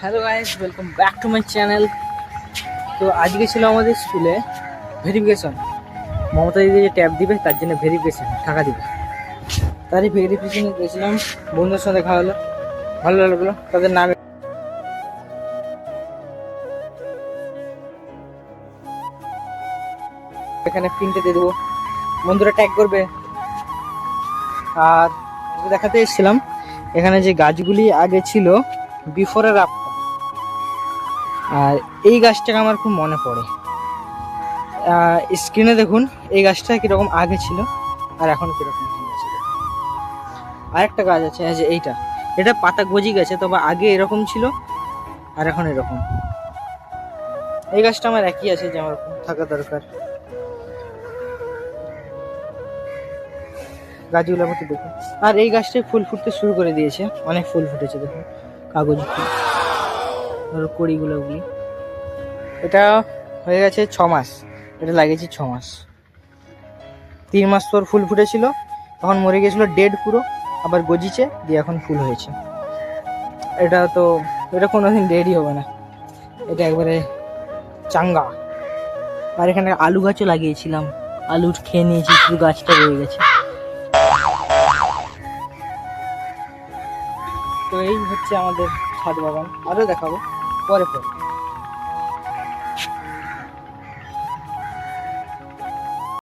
Hello guys, welcome back to my channel. তো আজকে ছিল আমাদের স্কুলে ভেরিফিকেশন। মমতা দিদি যে ট্যাব দিবে তার জন্য ভেরিফিকেশন টাকা দিবে, তারই ভেরিফিকেশনে গেছিলাম। বন্ধুদের সাথে দেখা হলো, ভালো লাগলো। তাদের নামে এখানে প্রিন্টে দিয়ে দেবো, বন্ধুরা ট্যাগ করবে। আর দেখাতে এসেছিলাম এখানে যে গাছগুলি আগে ছিল বিফোরের আপ, আর এই গাছটাকে আমার খুব মনে পড়ে। স্ক্রিনে দেখুন এই গাছটা কীরকম আগে ছিল আর এখন কীরকম হয়ে গেছে। আরেকটা গাছ আছে যে এটা পাতা গজি গেছে, তবে আগে এরকম ছিল আর এখন এরকম। এই গাছটা আমার একই আছে যে আমার থাকা দরকার। গাছগুলোর মধ্যে দেখুন, আর এই গাছটায় ফুল ফুটতে শুরু করে দিয়েছে, অনেক ফুল ফুটেছে দেখুন, কাগজ ফুল আর কড়িগুলো ওগুলি। এটা হয়ে গেছে 6 মাস, এটা লাগিয়েছি 6 মাস। 3 মাস তোর ফুল ফুটেছিল, তখন মরে গেছিলো ডেড পুরো, আবার গজিছে দিয়ে এখন ফুল হয়েছে। এটা কোনোদিন ডেডই হবে না, এটা একবারে চাঙ্গা। আর এখানে আলু গাছও লাগিয়েছিলাম, আলু খেয়ে নিয়েছি, শুধু গাছটা রয়ে গেছে। তো এই হচ্ছে আমাদের ছাদ বাগান, আরও দেখাবো পরে।